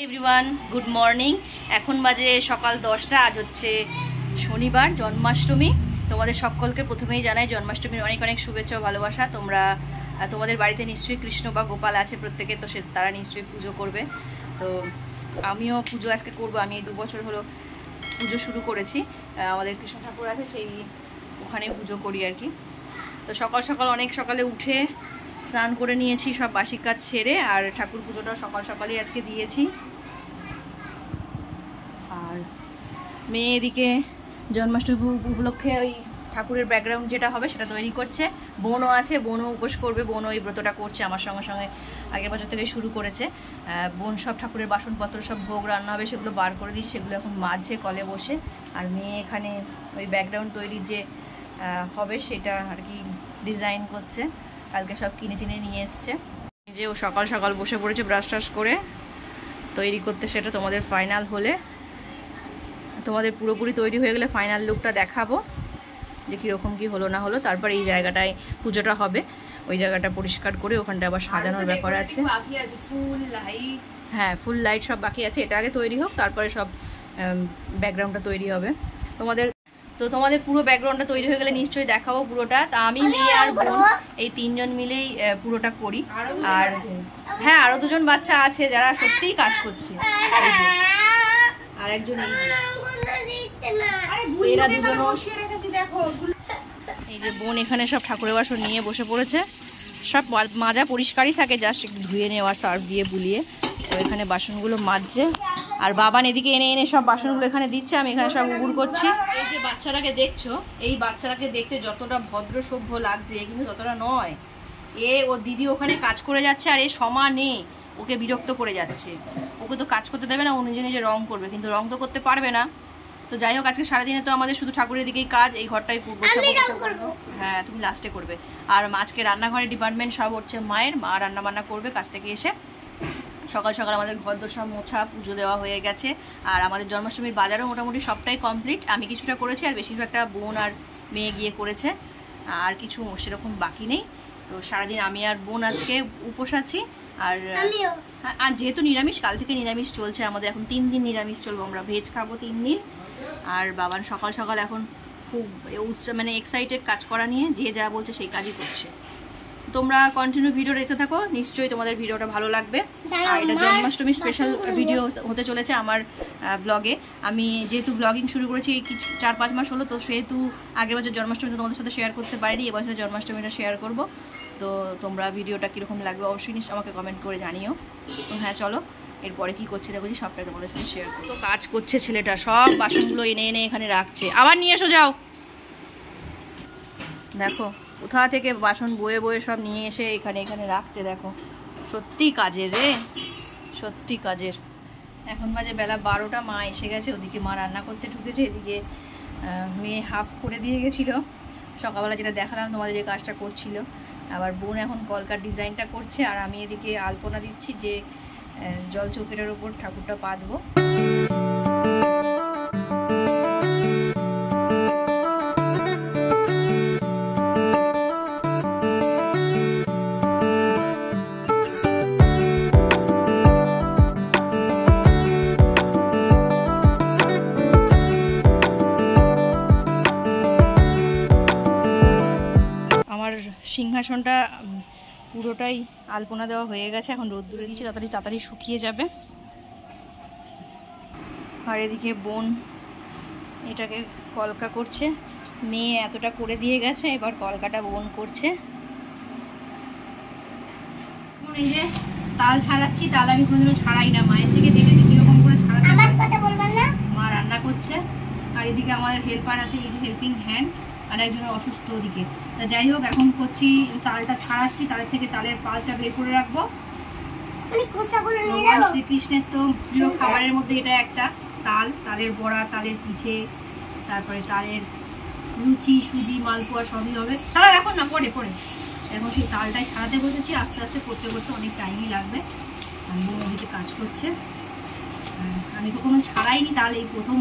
Everyone, good morning. এখন বাজে সকাল 10টা। আজ হচ্ছে শনিবার, জন্মাষ্টমী। তোমাদের সকলকে প্রথমেই জানাই জন্মাষ্টমীর অনেক অনেক শুভেচ্ছা ও ভালোবাসা। তোমাদের বাড়িতে নিশ্চয়ই কৃষ্ণ বা গোপাল আছে প্রত্যেকে, তো তারা নিশ্চয়ই পুজো করবে। তো আমিও পুজো আজকে করব। আমি এই 2 বছর হলো পুজো শুরু করেছি। আমাদের কৃষ্ণ ঠাকুর আছে, সেই ওখানে পুজো করি আর কি। তো সকাল সকাল অনেক সকালে উঠে স্নান করে নিয়েছি, সব বাসি কাজ সেরে, আর ঠাকুর পুজোটা সকাল সকালেই আজকে দিয়েছি। আর মেয়ে এদিকে জন্মাষ্টমী উপলক্ষে ওই ঠাকুরের ব্যাকগ্রাউন্ড যেটা হবে সেটা তৈরি করছে। বোনও আছে, বোনও উপোস করবে, বোনও এই ব্রতটা করছে আমার সঙ্গে সঙ্গে, আগের বছর থেকে শুরু করেছে। বোন সব ঠাকুরের বাসনপত্র, সব ভোগ রান্না হবে সেগুলো বার করে দিয়েছি, সেগুলো এখন মাজছে কলে বসে। আর মেয়ে এখানে ওই ব্যাকগ্রাউন্ড তৈরি যে হবে সেটা আর কি ডিজাইন করছে। কালকে সব কিনে টিনে নিয়ে এসছে। যে ও সকাল সকাল বসে পড়েছে ব্রাশ টাশ করে তৈরি করতে। সেটা তোমাদের ফাইনাল হলে, তোমাদের পুরোপুরি তৈরি হয়ে গেলে ফাইনাল লুকটা দেখাবো যে কীরকম কী হলো না হলো। তারপর এই জায়গাটায় পুজোটা হবে, ওই জায়গাটা পরিষ্কার করে ওখানটা আবার সাজানোর ব্যাপার আছে। হ্যাঁ, ফুল লাইট সব বাকি আছে। এটা আগে তৈরি হোক, তারপরে সব ব্যাকগ্রাউন্ডটা তৈরি হবে। তোমাদের পুরো ব্যাকগ্রাউন্ডটা তৈরি হয়ে গেলে নিশ্চয়ই দেখাবো পুরোটা। তা আমি, মেয়ে আর বোন এই 3 জন মিলেই পুরোটা করি। আর হ্যাঁ, আরো 2 জন বাচ্চা আছে যারা সত্যিই কাজ করছে। আর একজন এই যে বোন এখানে সব ঠাকুরের বাসন নিয়ে বসে পড়েছে। সব মাজা পরিষ্কারই থাকে, জাস্ট একটু ধুয়ে নেওয়া, সার্ফ দিয়ে বুলিয়ে। তো এখানে বাসনগুলো মাজছে, আর বাবান এদিকে এনে এনে সব বাসনগুলো এখানে দিচ্ছে, আমি এখানে সব উগুর করছি। এই যে বাচ্চাটাকে দেখছো, এই বাচ্চাটাকে দেখতে যতটা ভদ্র সভ্য লাগছে কিন্তু ততটা নয়। ওর দিদি ওখানে কাজ করে যাচ্ছে, আর সমানে ওকে বিরক্ত করে যাচ্ছে। ওকে তো কাজ করতে দেবে না, ও নিজে নিজে রং করবে, কিন্তু রং তো করতে পারবে না। তো যাই হোক, আজকে সারাদিনে তো আমাদের শুধু ঠাকুরের দিকেই কাজ। এই ঘরটাই গোছাবো। হ্যাঁ, তুমি লাস্টে করবে। আর আজকে রান্নাঘরের ডিপার্টমেন্ট সব হচ্ছে মায়ের। মা রান্না বান্না করবে কাছ থেকে এসে। সকাল সকাল আমাদের ঘর দোর সব মোছা, পুজো দেওয়া হয়ে গেছে। আর আমাদের জন্মাষ্টমীর বাজারও মোটামুটি সবটাই কমপ্লিট। আমি কিছুটা করেছি, আর বেশিরভাগটা বোন আর মেয়ে গিয়ে করেছে। আর কিছু সেরকম বাকি নেই। তো সারাদিন আমি আর বোন আজকে উপোস আছি। আর যেহেতু নিরামিষ, কাল থেকে নিরামিষ চলছে আমাদের। এখন 3 দিন নিরামিষ চলবো, আমরা ভেজ খাবো 3 দিন। আর বাবান সকাল সকাল এখন খুব মানে এক্সাইটেড কাজ করা নিয়ে, যে যা বলছে সেই কাজই করছে। তোমরা কন্টিনিউ ভিডিও দেখতে থাকো, নিশ্চয়ই তোমাদের ভিডিওটা ভালো লাগবে। আর এটা জন্মাষ্টমী স্পেশাল ভিডিও হতে চলেছে আমার ব্লগে। আমি যেহেতু ব্লগিং শুরু করেছি কিছু 4-5 মাস হলো, তো সেহেতু আগের বছর জন্মাষ্টমীটা তোমাদের সাথে শেয়ার করতে পারিনি, এবছর জন্মাষ্টমীটা শেয়ার করব। তো তোমরা ভিডিওটা কীরকম লাগবে অবশ্যই আমাকে কমেন্ট করে জানিও। তো হ্যাঁ, চলো এরপরে কী করছে দেখো, সবটাই তোমাদের সাথে শেয়ার করবো। তো কাজ করছে ছেলেটা, সব বাসনগুলো এনে এনে এখানে রাখছে। আবার নিয়ে এসো, যাও। দেখো কোথা থেকে বাসন বয়ে বয়ে সব নিয়ে এসে এখানে এখানে রাখছে। দেখো, সত্যি কাজের রে, সত্যি কাজের। এখন বাজে বেলা 12টা। মা এসে গেছে, ওদিকে মা রান্না করতে ঢুকেছে, এদিকে মেয়ে হাফ করে দিয়ে গেছিলো সকালবেলা, যেটা দেখালাম তোমাদের, যে কাজটা করছিল। আবার বোন এখন কলকার ডিজাইনটা করছে, আর আমি এদিকে আলপনা দিচ্ছি, যে জল চৌকিটার ওপর ঠাকুরটা পাতবো। সিংহাসনটা পুরোটাই আলপনা দেওয়া হয়ে গেছে, এখন রোদ্দুরে দিচ্ছে, তাড়াতাড়ি শুকিয়ে যাবে। আর এদিকে বোন এটাকে কলকা করছে। মেয়ে এতটা করে দিয়ে গেছে, এবার কলকাটা বোন করছে। এই যে তাল ছাড়াচ্ছি, তাল আমি কোনোদিনও ছাড়াই না, মায়ের থেকে দেখেছি কিরকম করে ছাড়াতে হয়। মা রান্না করছে, আর এদিকে আমাদের হেল্পার আছে, এই যে হেল্পিং হ্যান্ড, আর একজন অসুস্থ ওদিকে। তা যাই হোক, এখন করছি তালটা ছাড়াচ্ছি, তালের থেকে তালের পালটা বের করে রাখবো। ভগবান শ্রীকৃষ্ণের তো প্রিয় খাবারের মধ্যে এটা একটা। তালের বড়া, তালের পিঠে, তারপরে তালের লুচি, সুজি, মালপোয়া সবই হবে। তারা এখন না, পরে পরে এখন সেই তালটাই ছাড়াতে বসেছি। আস্তে আস্তে করতে করতে অনেক টাইমই লাগবে। আমি ওদিকে কাজ করছে, আমি কখনো ছাড়াইনি তাল, এই প্রথম।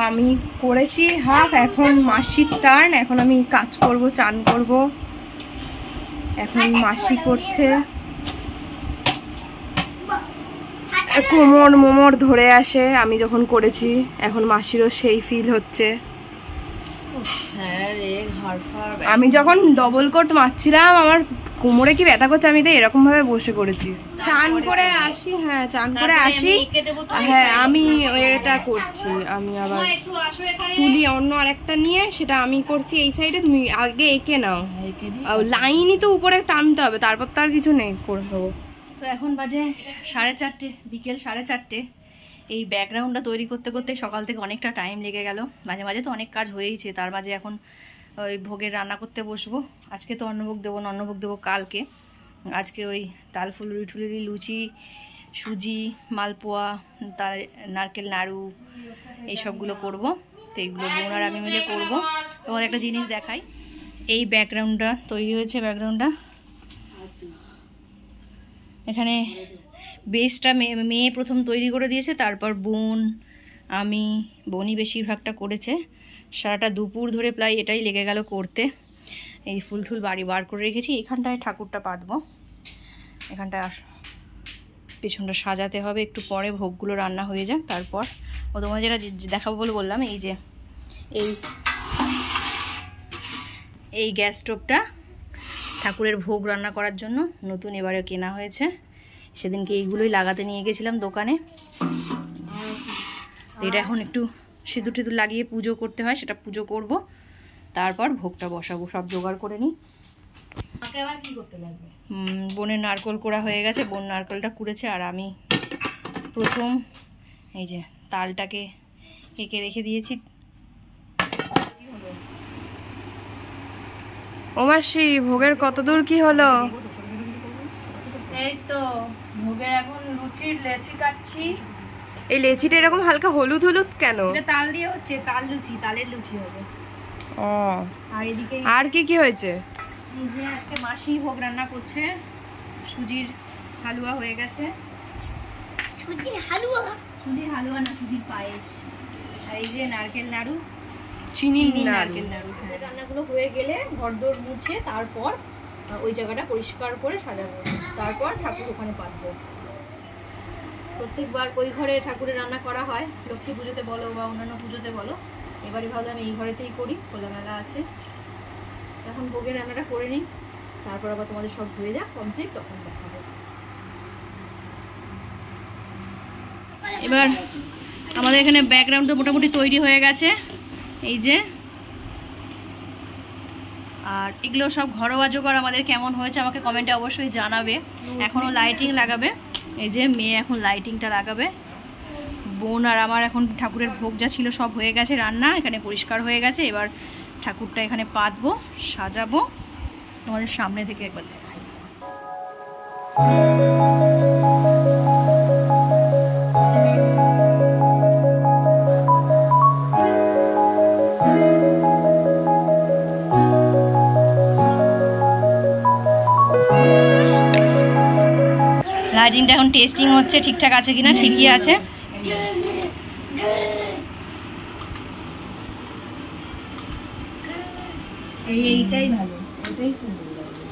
আমি করেছি হাফ, এখন মাসির টার্ন। এখন আমি কাজ করব, চান করব। এখন মাসি করছে। কোমর মোমর ধরে আসে আমি যখন করেছি, এখন মাসিরও সেই ফিল হচ্ছে। আমি যখন ডবল কোট মারছিলাম আমার কোমরে কি ব্যথা করছে, আমি তো এরকম ভাবে বসে করেছি। চান করে আসি, হ্যাঁ চান করে আসি। হ্যাঁ আমি এটা করছি, আমি আবার তুলি অন্য আরেকটা নিয়ে সেটা আমি করছি এই সাইডে, তুমি আগে এঁকে নাও। লাইনই তো উপরে টানতে হবে, তারপর তো আর কিছু নেই, করে দেবো। তো এখন বাজে 4:30, বিকেল 4:30। এই ব্যাকগ্রাউন্ডটা তৈরি করতে করতে সকাল থেকে অনেকটা টাইম লেগে গেল। মাঝে মাঝে তো অনেক কাজ হয়েইছে, তার মাঝে এখন ওই ভোগের রান্না করতে বসবো। আজকে তো অন্নভোগ দেবো না, অন্নভোগ দেবো কালকে। আজকে ওই তাল ফুলুরি টুলুরি, লুচি, সুজি, মালপোয়া, তার নারকেল নাড়ু এইসবগুলো করবো। তো এইগুলো বোন আর আমি মিলে করবো। তোমাদের একটা জিনিস দেখাই, এই ব্যাকগ্রাউন্ডটা তৈরি হয়েছে। ব্যাকগ্রাউন্ডটা এখানে বেসটা মেয়ে প্রথম তৈরি করে দিয়েছে, তারপর বোন, আমি, বোনই বেশিরভাগটা করেছে। সারাটা দুপুর ধরে প্রায় এটাই লেগে গেল করতে। এই ফুল টুল বাড়ি বার করে রেখেছি। এখানটায় ঠাকুরটা পাতবো, এখানটায় পেছনটা সাজাতে হবে। একটু পরে ভোগগুলো রান্না হয়ে যাক, তারপর ও তোমার যেটা দেখাবো বলে বললাম, এই যে এই গ্যাস স্টোভটা ঠাকুরের ভোগ রান্না করার জন্য নতুন এবারে কেনা হয়েছে। সেদিনকে এইগুলোই লাগাতে নিয়ে গেছিলাম দোকানে। এটা এখন একটু সিঁদুর টিঁদুর লাগিয়ে পুজো করতে হয়, সেটা পুজো করব, তারপর ভোগটা বসাবো। সব জোগাড় করে নিই। বোনের নারকোল কোড়া হয়ে গেছে, বোন নারকোলটা কুড়েছে। আর আমি প্রথম এই যে তালটাকে এঁকে রেখে দিয়েছি। ও মাসি, ভোগের কতদূর কি হলো? এই তো ভোগের এখন লুচির লেচি কাটছি। এই লেচিটা এরকম হালকা হলুদ হলুদ কেন? এটা তাল দিয়ে হচ্ছে, তাল লুচি, তালের লুচি হবে। ও, আর এদিকে আর কি কি হয়েছে? এই যে আজকে মাসি ভোগ রান্না করছে। সুজির হালুয়া হয়ে গেছে। সুজির হালুয়া না, সুজির পায়েস। আর এই যে নারকেল নাড়ু, চিনি নারকেল নাড়ু। রান্নাগুলো হয়ে গেলে ঘরদোর মুছে তারপর ওই জায়গাটা পরিষ্কার করে সাজাবো, তারপর ঠাকুর ওখানে পাতবো। প্রত্যেকবার ওই ঘরে ঠাকুরের রান্না করা হয়, লক্ষ্মী পুজোতে বলো বা অন্যান্য পুজোতে বলো। এবারে ভাবলাম এই ঘরেতেই করি, খোলামেলা আছে। এখন ভোগের রান্নাটা করে নিই, তারপর আবার তোমাদের সব হয়ে যাক কমপ্লিট, তখন দেখাবো। এবার আমাদের এখানে ব্যাকগ্রাউন্ড তো মোটামুটি তৈরি হয়ে গেছে, এই যে। আর এগুলো সব ঘরোয়া জোগাড়। আমাদের কেমন হয়েছে আমাকে কমেন্টে অবশ্যই জানাবে। এখনও লাইটিং লাগাবে, এই যে মেয়ে এখন লাইটিংটা লাগাবে। বোন আর আমার এখন ঠাকুরের ভোগ যা ছিল সব হয়ে গেছে, রান্না এখানে পরিষ্কার হয়ে গেছে। এবার ঠাকুরটা এখানে পাতবো, সাজাবো, তোমাদের সামনে থেকে একবার দেখাই। লাইটিংটা এখন টেস্টিং হচ্ছে, ঠিকঠাক আছে কিনা। ঠিকই আছে। এইটাই ভালো, এটাই সুন্দর লাগছে।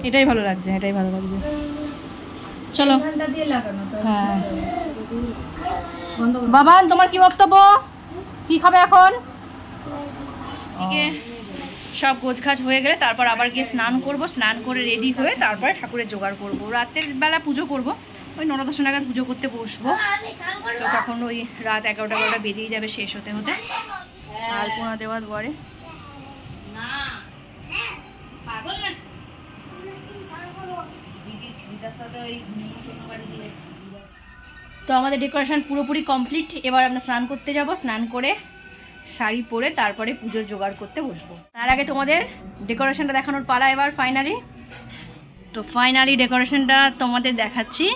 এটাই ভালো লাগছে, এটাই ভালো লাগছে। চলো। হ্যাঁ বাবান, তোমার কি বক্তব্য? কি খাবে এখন? সব গোছগাছ হয়ে গেলে তারপর আবার গিয়ে স্নান করব। স্নান করে রেডি হয়ে তারপরে ঠাকুরের জোগাড় করব। রাতের বেলা পুজো করব, ওই 9-10 নাগাদ পুজো করতে বসবো। তো তখন ওই রাত 11টা বেজেই যাবে শেষ হতে হতে। আলপনা দেওয়ার পরে তো আমাদের ডেকোরেশন পুরোপুরি কমপ্লিট। এবার আমরা স্নান করতে যাব। স্নান করে শাড়ি পরে তারপরে পুজোর জোগাড় করতে বসবো। তার আগে তোমাদের ডেকোরেশনটা দেখানোর পালা এবার ফাইনালি। তো ফাইনালি ডেকোরেশনটা তোমাদের দেখাচ্ছি।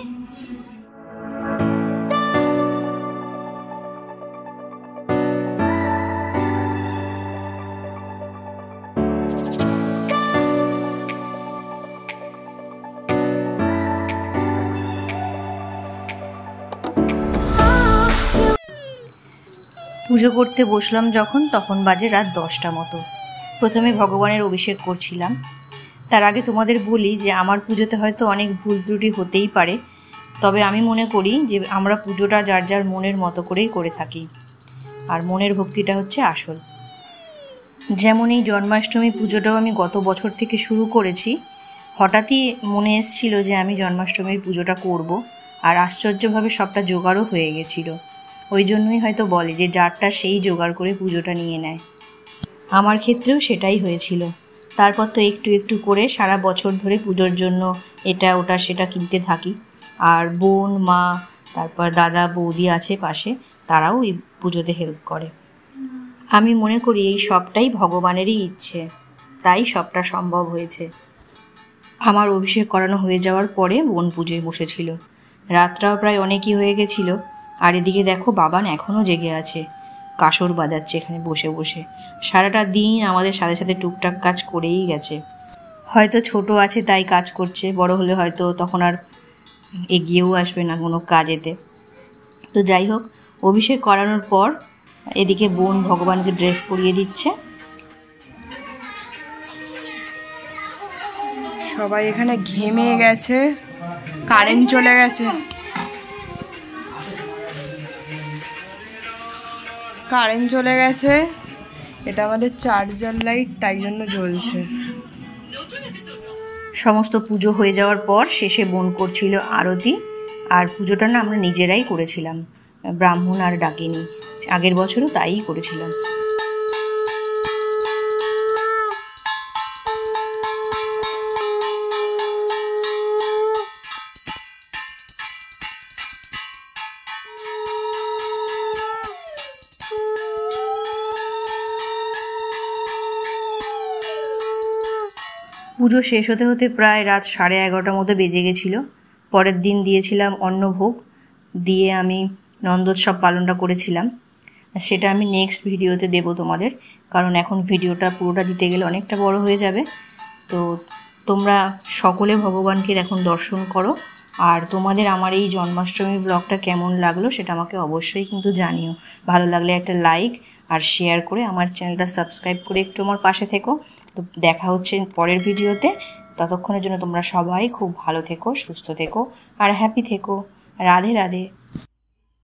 পুজো করতে বসলাম যখন, তখন বাজে রাত 10টা মতো। প্রথমে ভগবানের অভিষেক করছিলাম। তার আগে তোমাদের বলি যে আমার পুজোতে হয়তো অনেক ভুল ত্রুটি হতেই পারে, তবে আমি মনে করি যে আমরা পুজোটা যার যার মনের মতো করেই করে থাকি, আর মনের ভক্তিটা হচ্ছে আসল। যেমন এই জন্মাষ্টমী পুজোটাও আমি গত বছর থেকে শুরু করেছি। হঠাৎই মনে এসেছিল যে আমি জন্মাষ্টমীর পুজোটা করব, আর আশ্চর্যভাবে সবটা জোগাড়ও হয়ে গেছিল। ওই জন্যই হয়তো বলে যে যারটা সেই জোগাড় করে পুজোটা নিয়ে নেয়। আমার ক্ষেত্রেও সেটাই হয়েছিল। তারপর তো একটু একটু করে সারা বছর ধরে পুজোর জন্য এটা ওটা সেটা কিনতে থাকি। আর বোন, মা, তারপর দাদা, বৌদি আছে পাশে, তারাও এই পুজোতে হেল্প করে। আমি মনে করি এই সবটাই ভগবানেরই ইচ্ছে, তাই সবটা সম্ভব হয়েছে। আমার অভিষেক করানো হয়ে যাওয়ার পরে বোন পুজোয় বসেছিল। রাতটাও প্রায় অনেকই হয়ে গেছিল। আর এদিকে দেখো বাবান এখনও জেগে আছে, কাসর বাজাচ্ছে এখানে বসে বসে। সারাটা দিন আমাদের সাথে সাথে টুকটাক কাজ করেই গেছে। হয়তো ছোট আছে তাই কাজ করছে, বড় হলে হয়তো তখন আর এগিয়েও আসবে না কোনো কাজেতে। তো যাই হোক, অভিষেক করানোর পর এদিকে বোন ভগবানকে ড্রেস পরিয়ে দিচ্ছে। সবাই এখানে ঘেমে গেছে, কারেন্ট চলে গেছে। এটা আমাদের চার্জার লাইট, তাই জন্য জ্বলছে। সমস্ত পুজো হয়ে যাওয়ার পর শেষে বোন করছিল আরতি। আর পুজোটা না আমরা নিজেরাই করেছিলাম, ব্রাহ্মণ আর ডাকিনি। আগের বছরও তাই করেছিলাম। পুজো শেষ হতে হতে প্রায় রাত 11:30 মতো বেজে গেছিলো। পরের দিন দিয়েছিলাম অন্নভোগ, দিয়ে আমি নন্দোৎসব পালনটা করেছিলাম। সেটা আমি নেক্সট ভিডিওতে দেবো তোমাদের, কারণ এখন ভিডিওটা পুরোটা দিতে গেলে অনেকটা বড় হয়ে যাবে। তো তোমরা সকলে ভগবানকে এখন দর্শন করো। আর তোমাদের আমার এই জন্মাষ্টমী ব্লগটা কেমন লাগলো সেটা আমাকে অবশ্যই কিন্তু জানিও। ভালো লাগলে একটা লাইক আর শেয়ার করে আমার চ্যানেলটা সাবস্ক্রাইব করে একটু আমার পাশে থেকো। তো দেখা হচ্ছে পরের ভিডিওতে। ততক্ষণের জন্য তোমরা সবাই খুব ভালো থেকো, সুস্থ থেকো আর হ্যাপি থেকো। রাধে রাধে।